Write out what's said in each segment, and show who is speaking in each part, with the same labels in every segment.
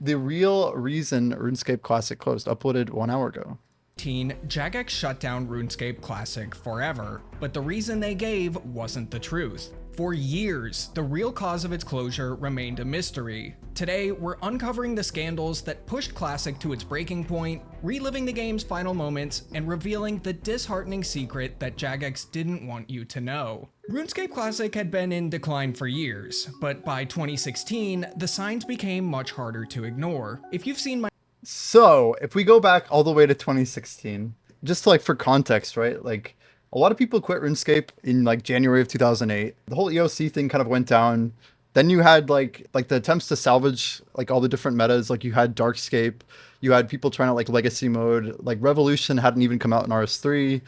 Speaker 1: the real reason RuneScape Classic closed, uploaded 1 hour ago.
Speaker 2: Jagex shut down RuneScape Classic forever, but the reason they gave wasn't the truth. For years, the real cause of its closure remained a mystery. Today, we're uncovering the scandals that pushed Classic to its breaking point, reliving the game's final moments, and revealing the disheartening secret that Jagex didn't want you to know. RuneScape Classic had been in decline for years, but by 2016, the signs became much harder to ignore. If you've seen my
Speaker 1: So if we go back all the way to 2016, just like for context, right? Like a lot of people quit RuneScape in like January of 2008. The whole EOC thing kind of went down. Then you had like the attempts to salvage like all the different metas. Like you had Darkscape, you had people trying to like legacy mode. Like Revolution hadn't even come out in RS3,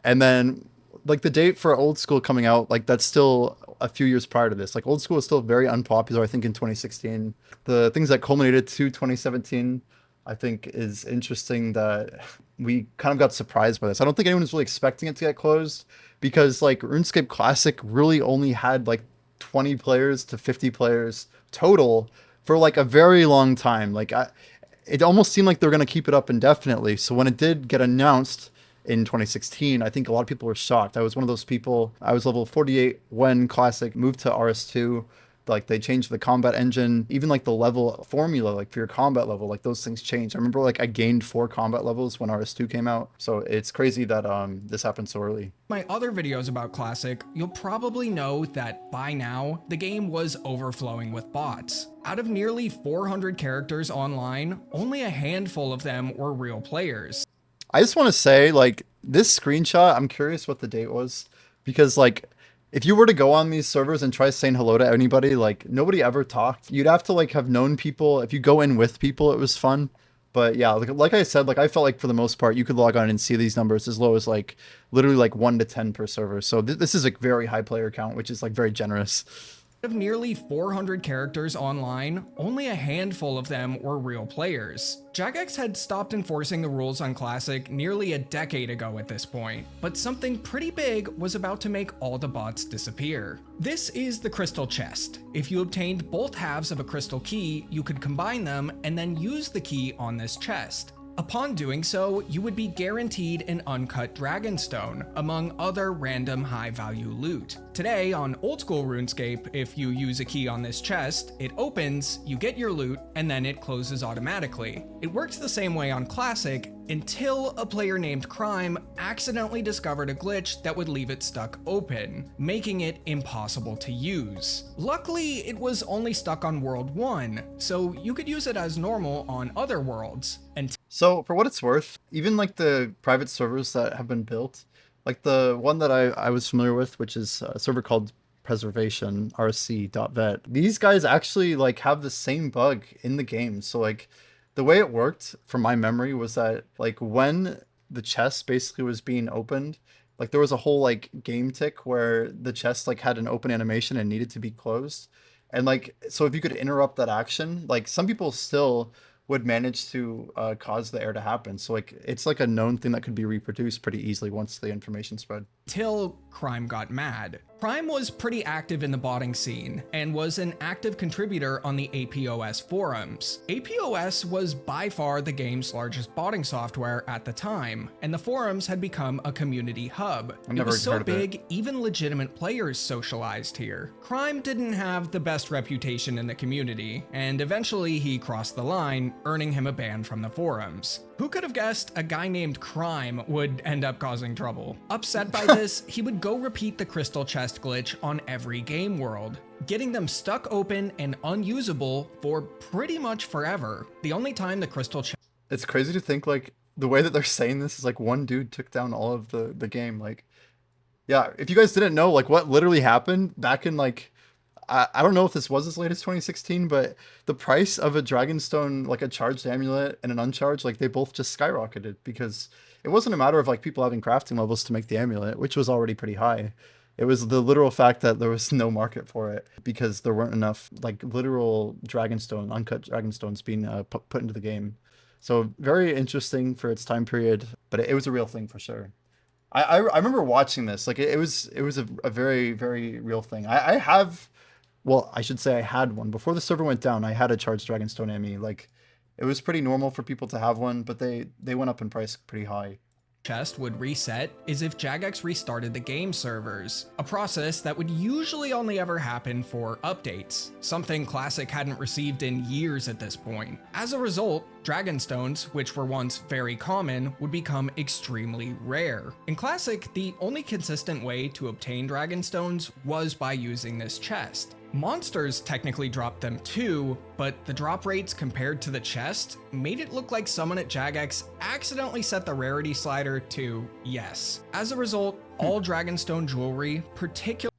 Speaker 1: and then like the date for Old School coming out, like that's still a few years prior to this. Like Old School is still very unpopular, I think, in 2016. The things that culminated to 2017, I think, is interesting that we kind of got surprised by this. I don't think anyone was really expecting it to get closed because like RuneScape Classic really only had like 20 players to 50 players total for like a very long time. It almost seemed like they were going to keep it up indefinitely. So when it did get announced in 2016, I think a lot of people were shocked. I was one of those people. I was level 48 when Classic moved to RS2. Like they changed the combat engine, even like the level formula, like for your combat level, like those things changed. I remember like I gained 4 combat levels when RS2 came out. So it's crazy that this happened so early.
Speaker 2: My other videos about Classic, you'll probably know that by now, the game was overflowing with bots. Out of nearly 400 characters online, only a handful of them were real players.
Speaker 1: I just want to say, like, this screenshot, I'm curious what the date was, because like if you were to go on these servers and try saying hello to anybody, like nobody ever talked. You'd have to like have known people. If you go in with people, it was fun. But yeah, like I said, like I felt like for the most part, you could log on and see these numbers as low as like literally like 1 to 10 per server. So this is a very high player count, which is like very generous.
Speaker 2: Out of nearly 400 characters online, only a handful of them were real players. Jagex had stopped enforcing the rules on Classic nearly a decade ago at this point, but something pretty big was about to make all the bots disappear. This is the Crystal Chest. If you obtained both halves of a crystal key, you could combine them and then use the key on this chest. Upon doing so, you would be guaranteed an uncut Dragonstone, among other random high-value loot. Today, on Old School RuneScape, if you use a key on this chest, it opens, you get your loot, and then it closes automatically. It works the same way on Classic, until a player named Crime accidentally discovered a glitch that would leave it stuck open, making it impossible to use. Luckily, it was only stuck on World 1, so you could use it as normal on other worlds.
Speaker 1: So for what it's worth, even like the private servers that have been built, like the one that I was familiar with, which is a server called Preservation, rsc.vet, these guys actually like have the same bug in the game. So like the way it worked from my memory was that like when the chest basically was being opened, like there was a whole like game tick where the chest like had an open animation and needed to be closed. And like, so if you could interrupt that action, like some people still would manage to cause the error to happen. So like it's like a known thing that could be reproduced pretty easily once the information spread.
Speaker 2: Till Crime got mad. Crime was pretty active in the botting scene, and was an active contributor on the APOS forums. APOS was by far the game's largest botting software at the time, and the forums had become a community hub. It was so big, even legitimate players socialized here. Crime didn't have the best reputation in the community, and eventually he crossed the line, earning him a ban from the forums. Who could have guessed a guy named Crime would end up causing trouble? Upset by this, he would go repeat the crystal chest glitch on every game world, getting them stuck open and unusable for pretty much forever. The only time the crystal chest...
Speaker 1: It's crazy to think like the way that they're saying this is like one dude took down all of the game. Like, yeah, if you guys didn't know like what literally happened back in like, I don't know if this was as late as 2016, but the price of a Dragonstone, like a charged amulet and an uncharged, like they both just skyrocketed because it wasn't a matter of like people having crafting levels to make the amulet, which was already pretty high. It was the literal fact that there was no market for it because there weren't enough like literal Dragonstone, uncut Dragonstones being put into the game. So very interesting for its time period, but it was a real thing for sure. I remember watching this, like it was a very, very real thing. Well, I should say I had one before the server went down. I had a charged Dragonstone Emmy. Like It was pretty normal for people to have one, but they went up in price pretty high.
Speaker 2: Chest would reset is if Jagex restarted the game servers, a process that would usually only ever happen for updates, something Classic hadn't received in years at this point. As a result, Dragonstones, which were once very common, would become extremely rare. In Classic, the only consistent way to obtain Dragonstones was by using this chest. Monsters technically dropped them too, but the drop rates compared to the chest made it look like someone at Jagex accidentally set the rarity slider to yes. As a result, all Dragonstone jewelry, particularly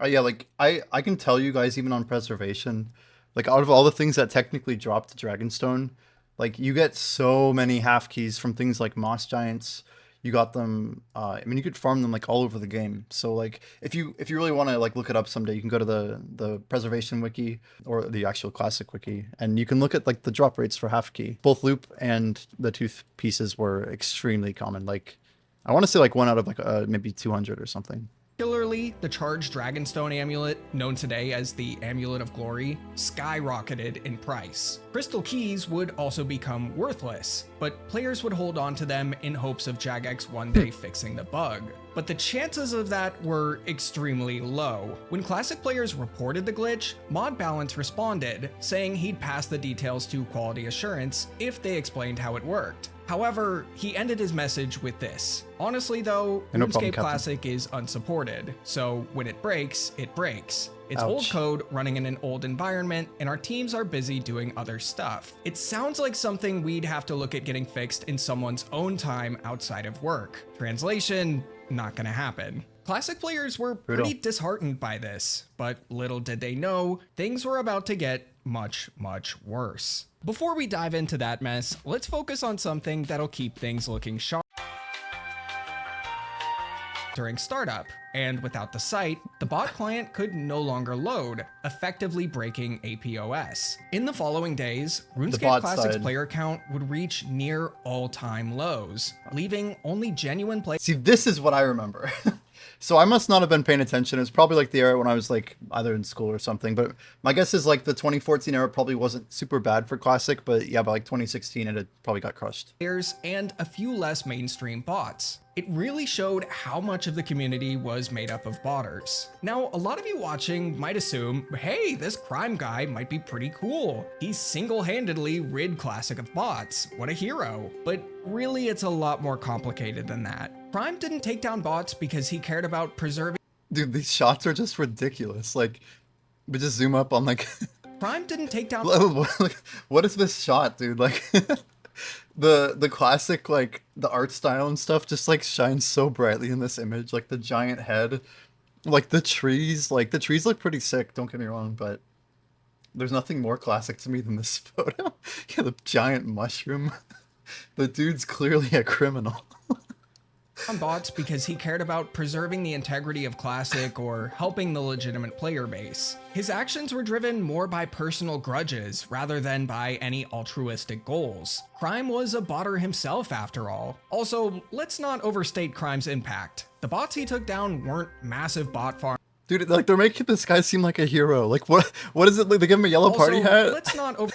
Speaker 1: Yeah, like I can tell you guys, even on preservation, like out of all the things that technically dropped to Dragonstone, like you get so many half keys from things like Moss Giants. You got them. I mean, you could farm them like all over the game. So like, if you really want to like look it up someday, you can go to the preservation wiki or the actual classic wiki, and you can look at like the drop rates for half key. Both loop and the tooth pieces were extremely common. Like, I want to say like one out of like maybe 200 or something.
Speaker 2: Particularly, the charged Dragonstone amulet, known today as the Amulet of Glory, skyrocketed in price. Crystal keys would also become worthless, but players would hold on to them in hopes of Jagex one day fixing the bug. But the chances of that were extremely low. When Classic players reported the glitch, Mod Balance responded, saying he'd pass the details to Quality Assurance if they explained how it worked. However, he ended his message with this. Honestly though,
Speaker 1: No
Speaker 2: RuneScape
Speaker 1: problem, Captain.
Speaker 2: Classic is unsupported, so when it breaks, it breaks. It's
Speaker 1: Ouch.
Speaker 2: old code running in an old environment, and our teams are busy doing other stuff. It sounds like something we'd have to look at getting fixed in someone's own time outside of work. Translation, not gonna happen. Classic players were pretty disheartened by this, but little did they know, things were about to get much, much worse. Before we dive into that mess, let's focus on something that'll keep things looking sharp during startup, and without the site, the bot client could no longer load, effectively breaking APOS. In the following days, RuneScape
Speaker 1: bot
Speaker 2: Classic's
Speaker 1: side.
Speaker 2: player count would reach near all-time lows, leaving only genuine players.
Speaker 1: See, this is what I remember. So I must not have been paying attention. It was probably like the era when I was like either in school or something. But my guess is like the 2014 era probably wasn't super bad for Classic. But yeah, by like 2016, it had probably got crushed.
Speaker 2: And a few less mainstream bots. It really showed how much of the community was made up of botters. Now, a lot of you watching might assume, hey, this crime guy might be pretty cool. He single-handedly rid Classic of bots. What a hero. But really, it's a lot more complicated than that. Crime didn't take down bots because he cared about preserving.
Speaker 1: Dude, these shots are just ridiculous. Like, we just zoom up on like,
Speaker 2: Crime didn't take down.
Speaker 1: what is this shot, dude? Like, the classic like the art style and stuff just like shines so brightly in this image. Like the giant head, like the trees look pretty sick. Don't get me wrong, but there's nothing more classic to me than this photo. Yeah, the giant mushroom. The dude's clearly a criminal.
Speaker 2: On bots because he cared about preserving the integrity of Classic or helping the legitimate player base. His actions were driven more by personal grudges rather than by any altruistic goals. Crime was a botter himself after all. Also, let's not overstate Crime's impact. The bots he took down weren't massive bot farms.
Speaker 1: Dude, like they're making this guy seem like a hero. Like what is it like? They give him a yellow party hat?
Speaker 2: Let's not over.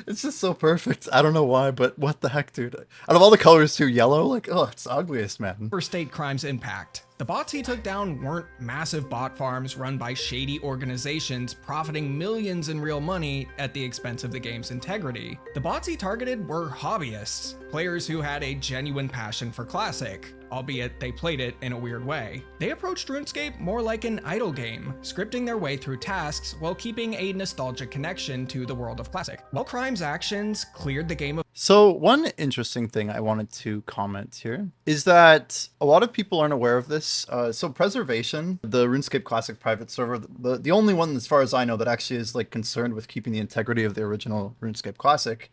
Speaker 1: It's just so perfect. I don't know why, but what the heck, dude? Out of all the colors too, yellow? Like, oh, it's the ugliest, man.
Speaker 2: Overstate Crime's impact. The bots he took down weren't massive bot farms run by shady organizations profiting millions in real money at the expense of the game's integrity. The bots he targeted were hobbyists, players who had a genuine passion for Classic, albeit they played it in a weird way. They approached RuneScape more like an idle game, scripting their way through tasks while keeping a nostalgic connection to the world of Classic. While Crime's actions cleared the game of.
Speaker 1: So one interesting thing I wanted to comment here is that a lot of people aren't aware of this. So Preservation, the RuneScape Classic private server, the only one as far as I know that actually is like concerned with keeping the integrity of the original RuneScape Classic,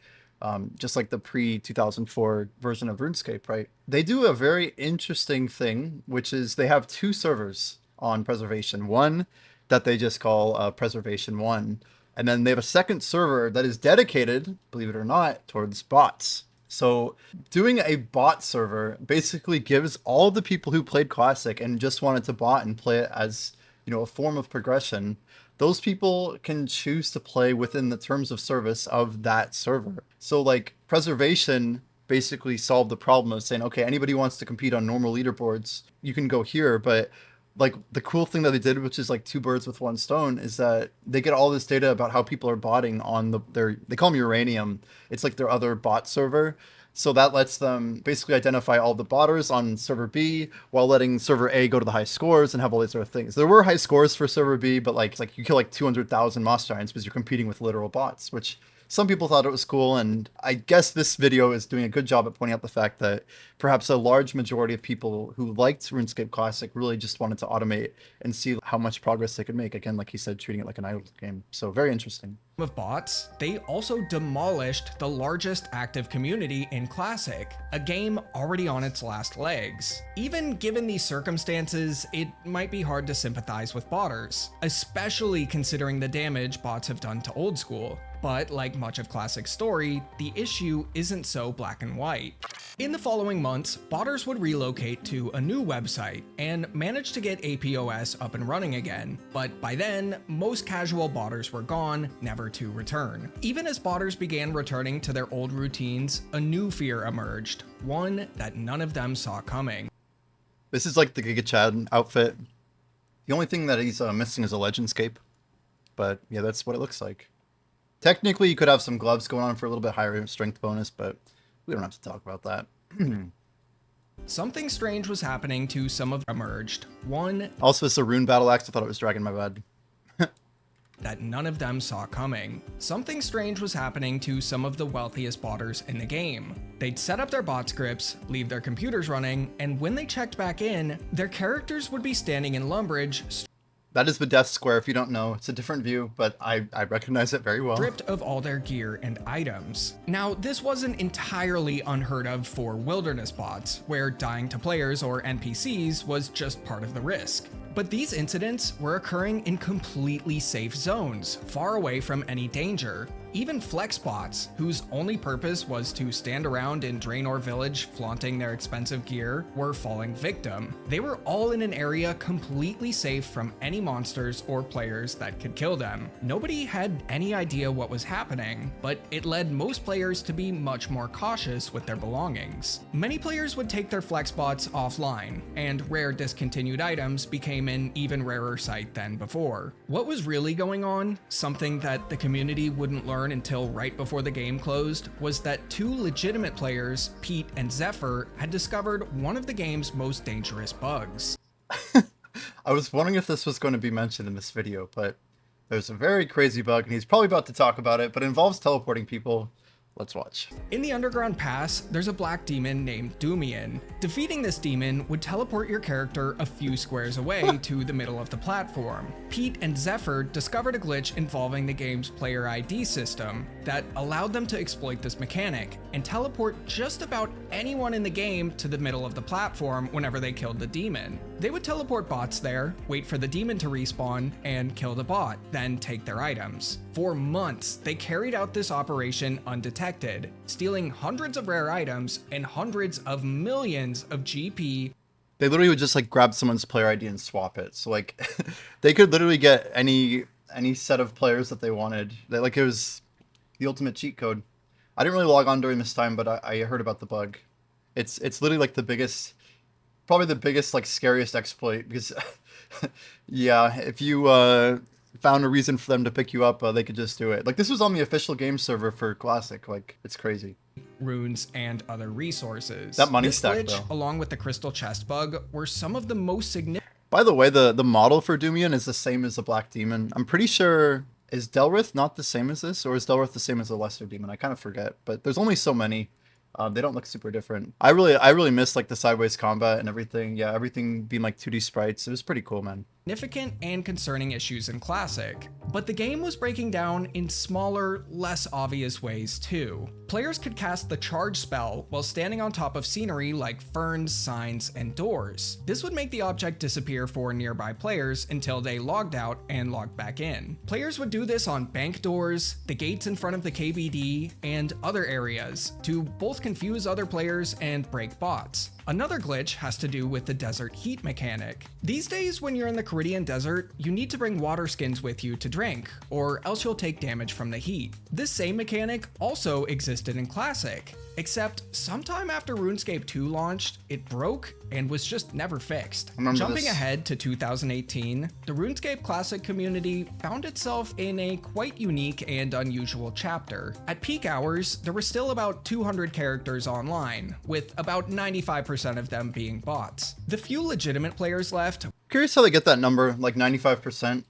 Speaker 1: just like the pre-2004 version of RuneScape, right? They do a very interesting thing, which is they have two servers on Preservation. One that they just call Preservation 1. And then they have a second server that is dedicated, believe it or not, towards bots. So doing a bot server basically gives all the people who played Classic and just wanted to bot and play it as, you know, a form of progression those people can choose to play within the terms of service of that server. So like preservation basically solved the problem of saying, okay, anybody who wants to compete on normal leaderboards, you can go here. But like the cool thing that they did, which is like two birds with one stone, is that they get all this data about how people are botting on they call them uranium. It's like their other bot server. So that lets them basically identify all the botters on server B while letting server A go to the high scores and have all these other things. There were high scores for server B, but like you kill like 200,000 Moss Giants because you're competing with literal bots, which some people thought it was cool. And I guess this video is doing a good job at pointing out the fact that perhaps a large majority of people who liked RuneScape Classic really just wanted to automate and see how much progress they could make. Again, like he said, treating it like an idle game. So very interesting.
Speaker 2: Of bots, they also demolished the largest active community in Classic, a game already on its last legs. Even given these circumstances, it might be hard to sympathize with botters, especially considering the damage bots have done to old school. But like much of Classic's story, the issue isn't so black and white. In the following months, botters would relocate to a new website and manage to get APOS up and running again, but by then, most casual botters were gone, never to return. Even as botters began returning to their old routines, a new fear emerged, one that none of them saw coming.
Speaker 1: This is like the Giga Chad outfit. The only thing that he's missing is a Legendscape, but yeah, that's what it looks like. Technically, you could have some gloves going on for a little bit higher strength bonus, but we don't have to talk about that.
Speaker 2: Something strange was happening to some of emerged. One,
Speaker 1: also, it's a rune battle axe. I thought it was Dragon, my bad.
Speaker 2: that none of them saw coming. Something strange was happening to some of the wealthiest botters in the game. They'd set up their bot scripts, leave their computers running, and when they checked back in, their characters would be standing in Lumbridge,
Speaker 1: That is the Death Square, if you don't know. It's a different view, but I recognize it very well.
Speaker 2: stripped of all their gear and items. Now, this wasn't entirely unheard of for wilderness bots, where dying to players or NPCs was just part of the risk. But these incidents were occurring in completely safe zones, far away from any danger. Even flex bots, whose only purpose was to stand around in Draenor Village flaunting their expensive gear, were falling victim. They were all in an area completely safe from any monsters or players that could kill them. Nobody had any idea what was happening, but it led most players to be much more cautious with their belongings. Many players would take their flex bots offline, and rare discontinued items became an even rarer sight than before. What was really going on, something that the community wouldn't learn until right before the game closed, was that two legitimate players, Pete and Zephyr, had discovered one of the game's most dangerous bugs.
Speaker 1: I was wondering if this was going to be mentioned in this video, but there's a very crazy bug, and he's probably about to talk about it, but it involves teleporting people. Let's watch.
Speaker 2: In the Underground Pass, there's a black demon named Doomian. Defeating this demon would teleport your character a few squares away to the middle of the platform. Pete and Zephyr discovered a glitch involving the game's player ID system that allowed them to exploit this mechanic and teleport just about anyone in the game to the middle of the platform whenever they killed the demon. They would teleport bots there, wait for the demon to respawn, and kill the bot, then take their items. For months, they carried out this operation undetected, stealing hundreds of rare items and hundreds of millions of GP.
Speaker 1: They literally would just like grab someone's player ID and swap it. So like they could literally get any set of players that they wanted. Like it was the ultimate cheat code. I didn't really log on during this time, but I heard about the bug. It's literally like probably the biggest like scariest exploit, because yeah, if you found a reason for them to pick you up, they could just do it. Like this was on the official game server for Classic. Like it's crazy.
Speaker 2: Runes and other resources.
Speaker 1: That money
Speaker 2: this
Speaker 1: stack
Speaker 2: glitch,
Speaker 1: though,
Speaker 2: along with the crystal chest bug, were some of the most significant.
Speaker 1: By the way, the model for Doomian is the same as the Black Demon. I'm pretty sure, is Delrith not the same as this, or is Delrith the same as the Lesser Demon? I kind of forget, but there's only so many. They don't look super different. I really miss like the sideways combat and everything. Yeah, everything being like 2D sprites. It was pretty cool, man.
Speaker 2: Significant and concerning issues in Classic, but the game was breaking down in smaller, less obvious ways too. Players could cast the charge spell while standing on top of scenery like ferns, signs, and doors. This would make the object disappear for nearby players until they logged out and logged back in. Players would do this on bank doors, the gates in front of the KBD, and other areas to both confuse other players and break bots. Another glitch has to do with the desert heat mechanic. These days, when you're in the Caribbean desert, you need to bring water skins with you to drink, or else you'll take damage from the heat. This same mechanic also existed in Classic, except sometime after RuneScape 2 launched, it broke and was just never fixed. Jumping ahead to 2018, the RuneScape Classic community found itself in a quite unique and unusual chapter. At peak hours, there were still about 200 characters online, with about 95% of them being bots. The few legitimate players left.
Speaker 1: Curious how they get that number, like 95%.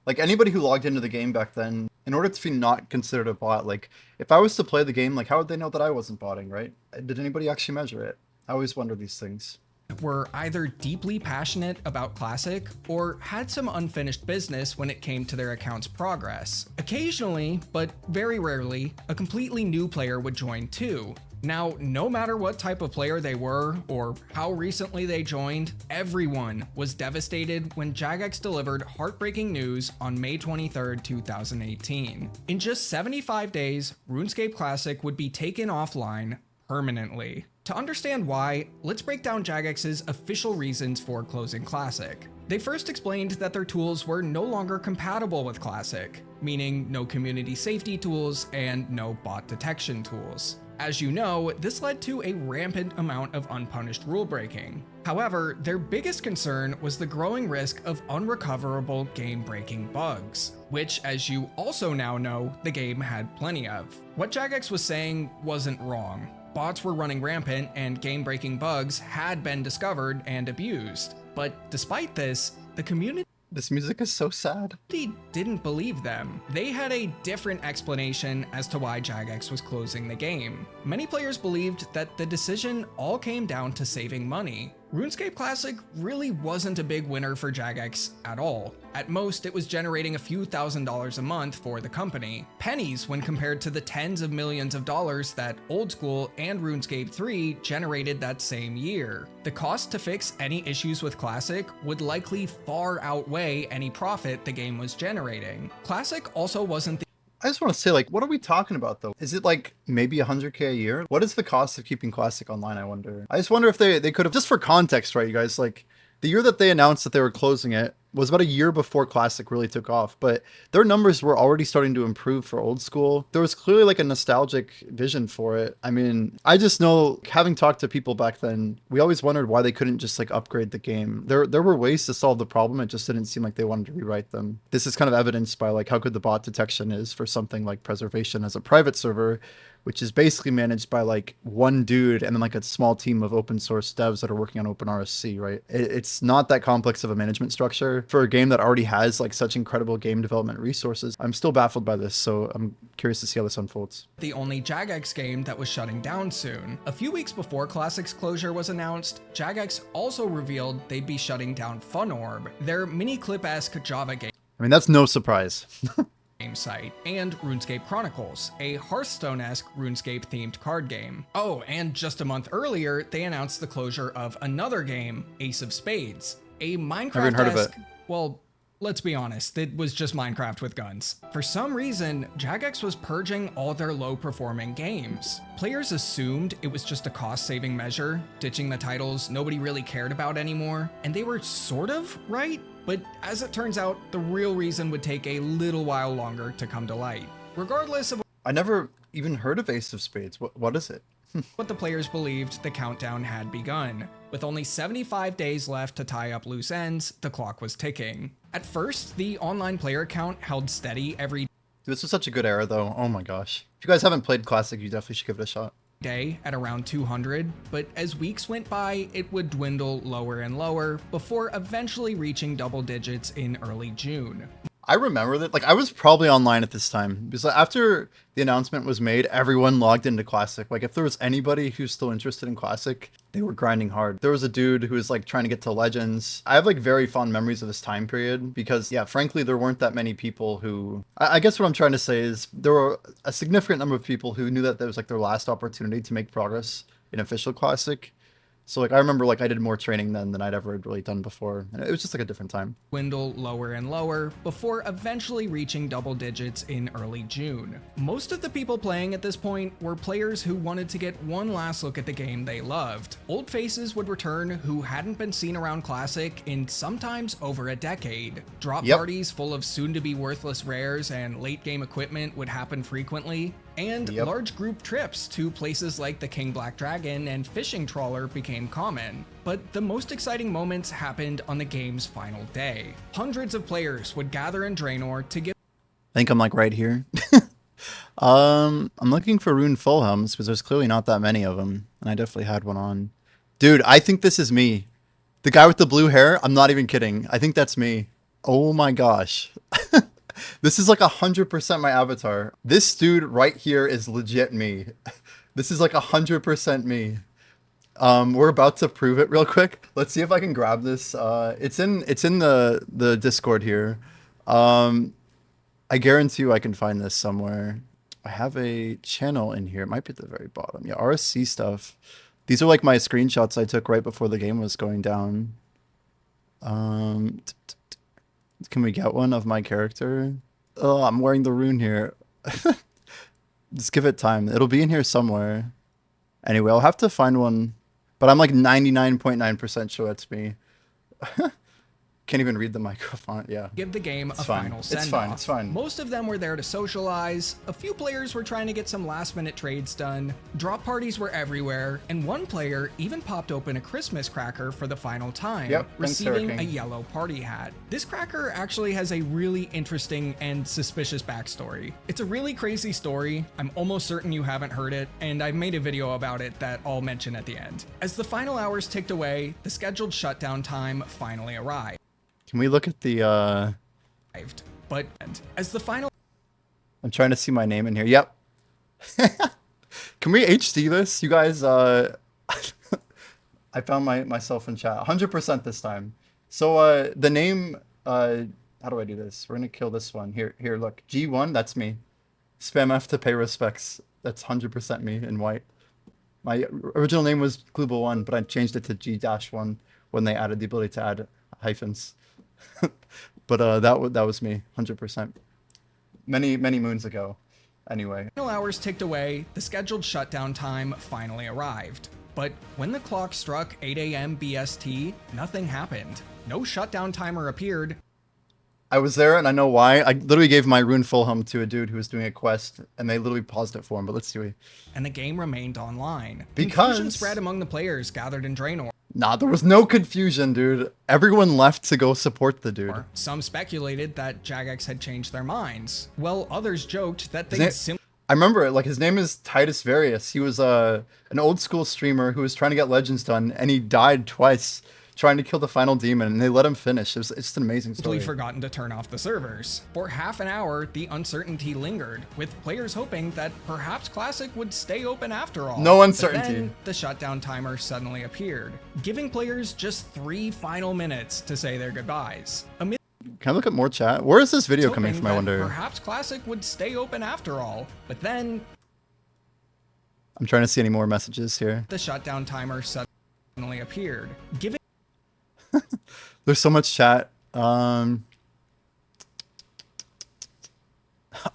Speaker 1: Like anybody who logged into the game back then, in order to be not considered a bot, like if I was to play the game, like how would they know that I wasn't botting, right? Did anybody actually measure it? I always wonder these things.
Speaker 2: Were either deeply passionate about Classic or had some unfinished business when it came to their account's progress. Occasionally, but very rarely, a completely new player would join too. Now, no matter what type of player they were or how recently they joined, everyone was devastated when Jagex delivered heartbreaking news on May 23, 2018. In just 75 days, RuneScape Classic would be taken offline permanently. To understand why, let's break down Jagex's official reasons for closing Classic. They first explained that their tools were no longer compatible with Classic, meaning no community safety tools and no bot detection tools. As you know, this led to a rampant amount of unpunished rule breaking. However, their biggest concern was the growing risk of unrecoverable game-breaking bugs, which, as you also now know, the game had plenty of. What Jagex was saying wasn't wrong. Bots were running rampant and game-breaking bugs had been discovered and abused. But despite this, the community
Speaker 1: This music is so sad.
Speaker 2: didn't believe them. They had a different explanation as to why Jagex was closing the game. Many players believed that the decision all came down to saving money. RuneScape Classic really wasn't a big winner for Jagex at all. At most, it was generating a few $1,000s a month for the company, pennies when compared to the tens of millions of dollars that Old School and RuneScape 3 generated that same year. The cost to fix any issues with Classic would likely far outweigh any profit the game was generating. Classic also wasn't the
Speaker 1: I just want to say, like, what are we talking about, though? Is it, like, maybe 100K a year? What is the cost of keeping Classic online, I wonder? I just wonder if they could have, just for context, right, you guys, like, the year that they announced that they were closing it was about a year before Classic really took off, but their numbers were already starting to improve for Old School. There was clearly, like, a nostalgic vision for it. I mean, I just know, having talked to people back then, we always wondered why they couldn't just, like, upgrade the game. There were ways to solve the problem, it just didn't seem like they wanted to rewrite them. This is kind of evidenced by, like, how good the bot detection is for something like Preservation as a private server, which is basically managed by like one dude and then like a small team of open source devs that are working on open rsc, right? It's not that complex of a management structure for a game that already has like such incredible game development resources. I'm still baffled by this, so I'm curious to see how this unfolds.
Speaker 2: The only Jagex game that was shutting down soon. A few weeks before Classic's closure was announced, Jagex also revealed they'd be shutting down FunOrb, their mini-clip-esque Java game.
Speaker 1: I mean, that's no surprise.
Speaker 2: Site, and RuneScape Chronicles, a Hearthstone-esque RuneScape-themed card game. Oh, and just a month earlier, they announced the closure of another game, Ace of Spades, a Minecraft-esque, well, let's be honest, it was just Minecraft with guns. For some reason, Jagex was purging all their low-performing games. Players assumed it was just a cost-saving measure, ditching the titles nobody really cared about anymore, and they were sort of right. But as it turns out, the real reason would take a little while longer to come to light. Regardless of
Speaker 1: I never even heard of Ace of Spades. What is it?
Speaker 2: what the players believed, the countdown had begun. With only 75 days left to tie up loose ends, the clock was ticking. At first, the online player count held steady every
Speaker 1: This was such a good era, though. Oh my gosh. If you guys haven't played Classic, you definitely should give it a shot.
Speaker 2: day at around 200, but as weeks went by, it would dwindle lower and lower before eventually reaching double digits in early June.
Speaker 1: I remember that, like, I was probably online at this time because after the announcement was made, everyone logged into Classic. Like, if there was anybody who's still interested in Classic, they were grinding hard. There was a dude who was like trying to get to Legends. I have like very fond memories of this time period because, yeah, frankly, there weren't that many people who, I guess what I'm trying to say is there were a significant number of people who knew that that was like their last opportunity to make progress in official Classic. So like I remember like I did more training then than I'd ever really done before. And it was just like a different time.
Speaker 2: Dwindle lower and lower before eventually reaching double digits in early June. Most of the people playing at this point were players who wanted to get one last look at the game they loved. Old faces would return who hadn't been seen around Classic in sometimes over a decade. Drop parties full of soon-to-be worthless rares and late-game equipment would happen frequently, and large group trips to places like the King Black Dragon and Fishing Trawler became common. But the most exciting moments happened on the game's final day. Hundreds of players would gather in Draenor to give
Speaker 1: I think I'm like right here. I'm looking for rune Fulhelms because there's clearly not that many of them, and I definitely had one on. Dude, I think this is me. The guy with the blue hair, I'm not even kidding. I think that's me. Oh my gosh. This is like 100% my avatar. This dude right here is legit me. This is like 100% me. We're about to prove it real quick. Let's see if I can grab this. It's in the Discord here. I guarantee you I can find this somewhere. I have a channel in here. It might be at the very bottom. Yeah, rsc stuff. These are like my screenshots I took right before the game was going down. Can we get one of my character? Oh, I'm wearing the rune here. Just give it time. It'll be in here somewhere. Anyway, I'll have to find one. But I'm like 99.9% sure it's me. Can't even read the microphone. Yeah.
Speaker 2: Give the game
Speaker 1: It's
Speaker 2: a
Speaker 1: fine.
Speaker 2: final
Speaker 1: It's
Speaker 2: send-off.
Speaker 1: fine. It's fine.
Speaker 2: Most of them were there to socialize, a few players were trying to get some last-minute trades done, drop parties were everywhere, and one player even popped open a Christmas cracker for the final time, receiving a yellow party hat. This cracker actually has a really interesting and suspicious backstory. It's a really crazy story. I'm almost certain you haven't heard it, and I've made a video about it that I'll mention at the end. As the final hours ticked away, the scheduled shutdown time finally arrived.
Speaker 1: Can we look at the
Speaker 2: But as the final
Speaker 1: I'm trying to see my name in here. Yep. Can we HD this? You guys I found myself in chat. 100% this time. So the name how do I do this? We're gonna kill this one. Here, look. G1, that's me. Spam F to pay respects. That's 100% me in white. My original name was Glubal1, but I changed it to G-1 when they added the ability to add hyphens. But that was me, 100%. Many moons ago. Anyway.
Speaker 2: Final hours ticked away, the scheduled shutdown time finally arrived. But when the clock struck 8 a.m. BST, nothing happened. No shutdown timer appeared.
Speaker 1: I was there, and I know why. I literally gave my rune Fulhelm to a dude who was doing a quest, and they literally paused it for him, but let's see.
Speaker 2: And the game remained online.
Speaker 1: Because
Speaker 2: confusion spread among the players gathered in Draenor.
Speaker 1: Nah, there was no confusion, dude. Everyone left to go support the dude.
Speaker 2: Some speculated that Jagex had changed their minds, while others joked that they simply...
Speaker 1: I remember it, like his name is Titus Various. He was an old school streamer who was trying to get Legends done, and he died twice trying to kill the final demon, and they let him finish. It's just an amazing story.
Speaker 2: Forgotten to turn off the servers. For half an hour, the uncertainty lingered, with players hoping that perhaps Classic would stay open after all.
Speaker 1: No uncertainty.
Speaker 2: But then the shutdown timer suddenly appeared, giving players just 3 final minutes to say their goodbyes.
Speaker 1: Can I look at more chat? Where is this video coming from, I wonder?
Speaker 2: Perhaps Classic would stay open after all, but then...
Speaker 1: I'm trying to see any more messages here.
Speaker 2: The shutdown timer suddenly appeared, giving...
Speaker 1: There's so much chat. All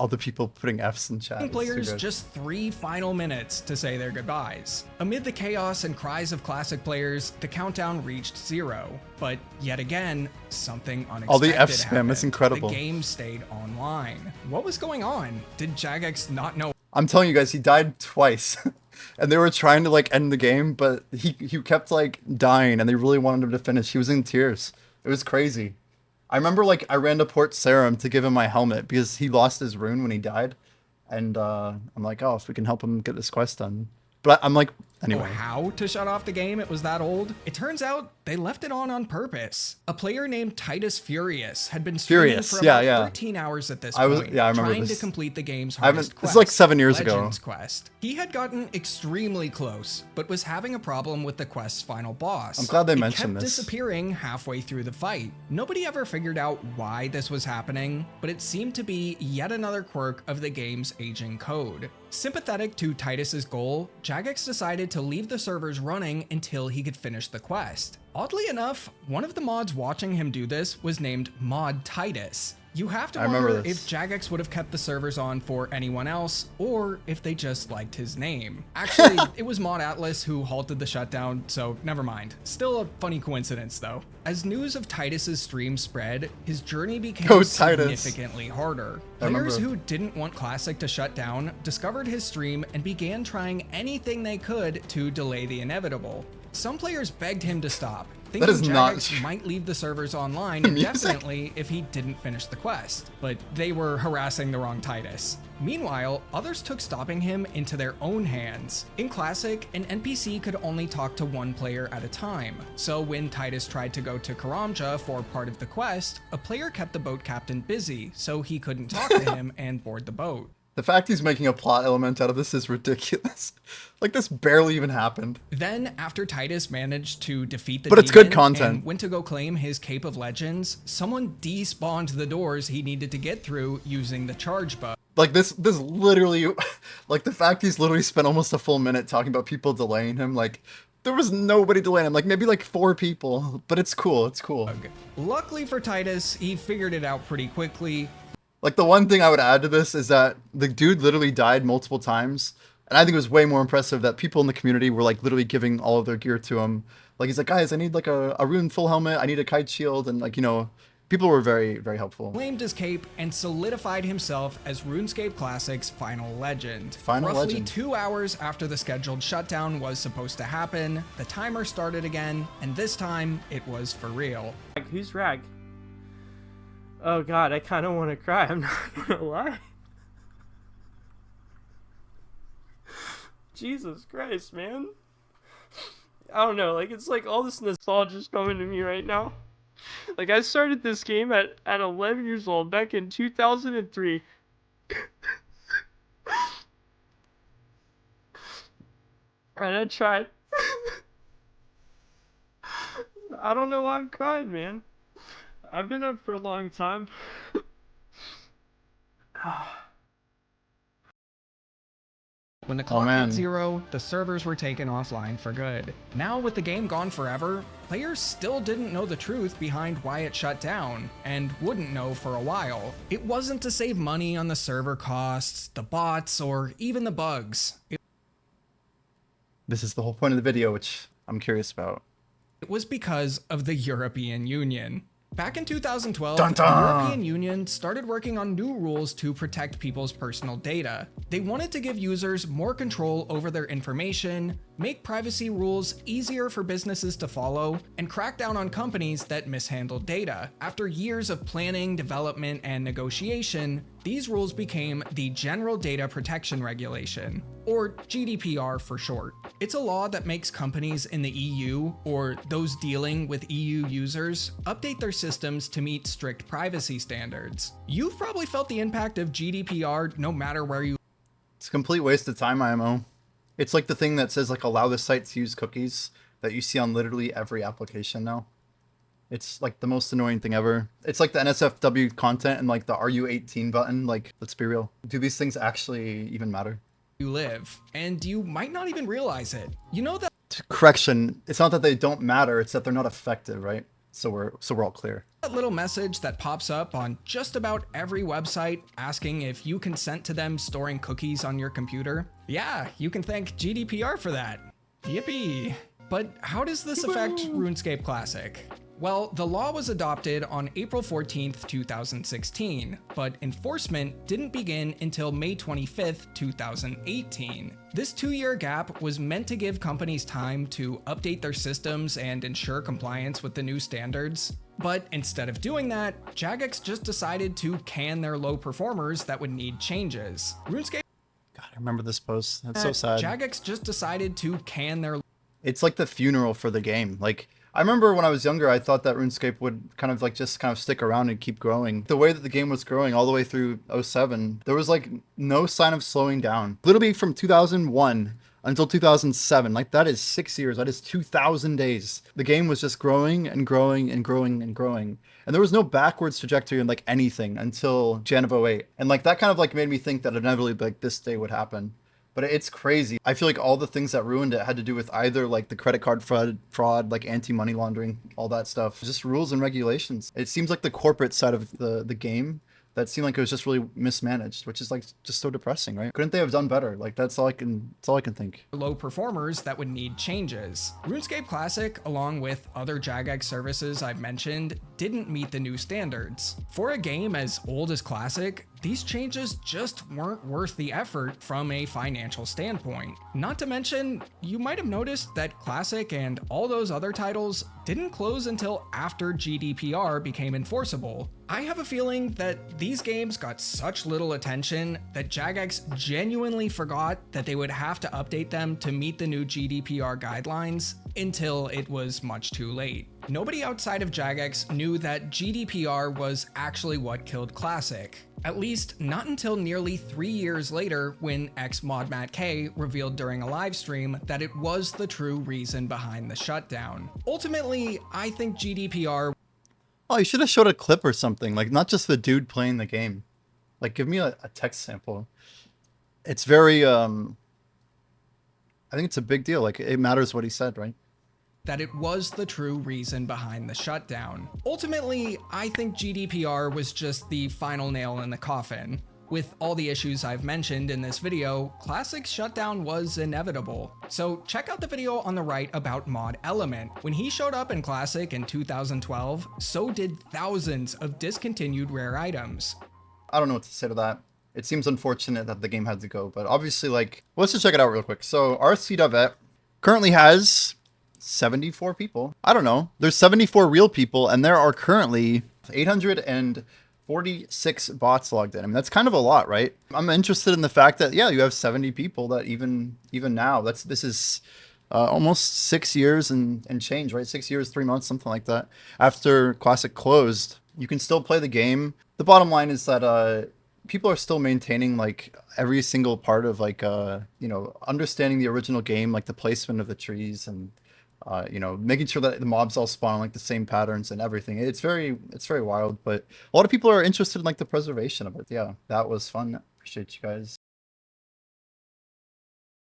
Speaker 1: the people putting Fs in chat.
Speaker 2: Players just 3 final minutes to say their goodbyes. Amid the chaos and cries of Classic players, the countdown reached 0. But yet again, something unexpected
Speaker 1: all the F spam,
Speaker 2: happened.
Speaker 1: it's incredible.
Speaker 2: The game stayed online. What was going on? Did Jagex not know?
Speaker 1: I'm telling you guys, he died twice. And they were trying to like end the game, but he kept like dying, and they really wanted him to finish. He was in tears. It was crazy. I remember like I ran to Port Sarum to give him my helmet because he lost his rune when he died, and I'm like, oh, if we can help him get this quest done. But I'm like, anyway.
Speaker 2: How to shut off the game? It was that old? It turns out they left it on purpose. A player named Titus Furious had been streaming for about 13 hours at this point, trying to complete the game's hardest quest.
Speaker 1: It's like 7 years
Speaker 2: Legends
Speaker 1: ago.
Speaker 2: Quest. He had gotten extremely close, but was having a problem with the quest's final boss.
Speaker 1: I'm glad they mentioned
Speaker 2: this. It kept
Speaker 1: this.
Speaker 2: disappearing halfway through the fight. Nobody ever figured out why this was happening, but it seemed to be yet another quirk of the game's aging code. Sympathetic to Titus's goal, Jagex decided decided to leave the servers running until he could finish the quest. Oddly enough, one of the mods watching him do this was named Mod Titus. You have to
Speaker 1: I remember
Speaker 2: wonder
Speaker 1: this.
Speaker 2: if Jagex would have kept the servers on for anyone else, or if they just liked his name. Actually, it was Mod Atlas who halted the shutdown, so never mind. Still a funny coincidence though. As news of Titus's stream spread, his journey became
Speaker 1: Go Titus.
Speaker 2: significantly harder.
Speaker 1: I remember.
Speaker 2: Players who didn't want Classic to shut down discovered his stream and began trying anything they could to delay the inevitable. Some players begged him to stop, thinking
Speaker 1: is not
Speaker 2: Jagex
Speaker 1: true.
Speaker 2: might leave the servers online
Speaker 1: Music.
Speaker 2: indefinitely if he didn't finish the quest, but they were harassing the wrong Titus. Meanwhile, others took stopping him into their own hands. In Classic, an NPC could only talk to one player at a time, so when Titus tried to go to Karamja for part of the quest, a player kept the boat captain busy, so he couldn't talk to him and board the boat.
Speaker 1: The fact he's making a plot element out of this is ridiculous. Like, this barely even happened.
Speaker 2: Then, after Titus managed to defeat the
Speaker 1: But it's good
Speaker 2: demon
Speaker 1: content.
Speaker 2: and went to go claim his Cape of Legends, someone despawned the doors he needed to get through using the charge bug.
Speaker 1: Like, this literally, like, the fact he's literally spent almost a full minute talking about people delaying him, like, there was nobody delaying him, like, maybe like 4 people, but it's cool, it's cool.
Speaker 2: Luckily for Titus, he figured it out pretty quickly.
Speaker 1: Like, the one thing I would add to this is that the dude literally died multiple times. And I think it was way more impressive that people in the community were, like, literally giving all of their gear to him. Like, he's like, guys, I need, like, a rune full helmet. I need a kite shield. And, like, you know, people were very, very helpful.
Speaker 2: Claimed his cape and solidified himself as RuneScape Classic's final legend.
Speaker 1: Final
Speaker 2: Roughly
Speaker 1: legend.
Speaker 2: 2 hours after the scheduled shutdown was supposed to happen, the timer started again, and this time it was for real.
Speaker 3: Who's Rag? Oh god, I kind of want to cry, I'm not gonna lie. Jesus Christ, man. I don't know, like, it's like all this nostalgia is coming to me right now. Like, I started this game at 11 years old, back in 2003. And I tried. I don't know why I'm crying, man. I've been up for a long time.
Speaker 2: When the clock
Speaker 1: man.
Speaker 2: hit 0, the servers were taken offline for good. Now, with the game gone forever, players still didn't know the truth behind why it shut down, and wouldn't know for a while. It wasn't to save money on the server costs, the bots, or even the bugs.
Speaker 1: This is the whole point of the video, which I'm curious about.
Speaker 2: It was because of the European Union. Back in 2012,
Speaker 1: Dun
Speaker 2: the
Speaker 1: dun!
Speaker 2: European Union started working on new rules to protect people's personal data. They wanted to give users more control over their information, make privacy rules easier for businesses to follow, and crack down on companies that mishandled data. After years of planning, development, and negotiation, these rules became the General Data Protection Regulation, or GDPR for short. It's a law that makes companies in the EU, or those dealing with EU users, update their systems to meet strict privacy standards. You've probably felt the impact of GDPR no matter where you
Speaker 1: It's a complete waste of time, IMO. It's like the thing that says, like, allow the site to use cookies that you see on literally every application now. It's like the most annoying thing ever. It's like the NSFW content and like the Are You 18 button. Like, let's be real. Do these things actually even matter?
Speaker 2: live, and you might not even realize it. You know that
Speaker 1: Correction. It's not that they don't matter. It's that they're not effective, right? So we're all clear.
Speaker 2: little message that pops up on just about every website asking if you consent to them storing cookies on your computer? Yeah, you can thank GDPR for that. Yippee. But how does this affect RuneScape Classic? Well, the law was adopted on April 14th, 2016, but enforcement didn't begin until May 25th, 2018. This 2-year gap was meant to give companies time to update their systems and ensure compliance with the new standards. But instead of doing that, Jagex just decided to can their low performers that would need changes. RuneScape
Speaker 1: God, I remember this post. That's so sad.
Speaker 2: Jagex just decided to can their
Speaker 1: It's like the funeral for the game. Like, I remember when I was younger, I thought that RuneScape would kind of like just kind of stick around and keep growing. The way that the game was growing all the way through '07, there was like no sign of slowing down. Literally from 2001 until 2007, like that is 6 years. That is 2,000 days. The game was just growing and growing and growing and growing. And there was no backwards trajectory in like anything until Jan of '08. And like that kind of like made me think that inevitably like this day would happen. But it's crazy. I feel like all the things that ruined it had to do with either like the credit card fraud, like anti-money laundering, all that stuff. Just rules and regulations. It seems like the corporate side of the game that seemed like it was just really mismanaged, which is like just so depressing, right? Couldn't they have done better? Like that's all I can think.
Speaker 2: Low performers that would need changes. RuneScape Classic, along with other Jagex services I've mentioned, didn't meet the new standards. For a game as old as Classic, these changes just weren't worth the effort from a financial standpoint. Not to mention, you might have noticed that Classic and all those other titles didn't close until after GDPR became enforceable. I have a feeling that these games got such little attention that Jagex genuinely forgot that they would have to update them to meet the new GDPR guidelines until it was much too late. Nobody outside of Jagex knew that GDPR was actually what killed Classic. At least not until nearly 3 years later when ex-ModMattK revealed during a live stream that it was the true reason behind the shutdown. Ultimately, I think GDPR...
Speaker 1: Oh, you should have showed a clip or something, like not just the dude playing the game. Like give me a text sample. It's very, I think it's a big deal. Like it matters what he said, right?
Speaker 2: that it was the true reason behind the shutdown. Ultimately, I think GDPR was just the final nail in the coffin. With all the issues I've mentioned in this video, Classic's shutdown was inevitable. So check out the video on the right about Mod Element. When he showed up in Classic in 2012, so did thousands of discontinued rare items.
Speaker 1: I don't know what to say to that. It seems unfortunate that the game had to go, but obviously, like, let's just check it out real quick. So rsc.vet currently has 74 people. I don't know. There's 74 real people, and there are currently 846 bots logged in. I mean, that's kind of a lot, right? I'm interested in the fact that, yeah, you have 70 people that even now, this is almost 6 years and change, right? 6 years, 3 months, something like that. After Classic closed, you can still play the game. The bottom line is that people are still maintaining like every single part of like you know, understanding the original game, like the placement of the trees and you know, making sure that the mobs all spawn like the same patterns and everything. It's very wild, but a lot of people are interested in like the preservation of it. Yeah, that was fun. Appreciate you guys.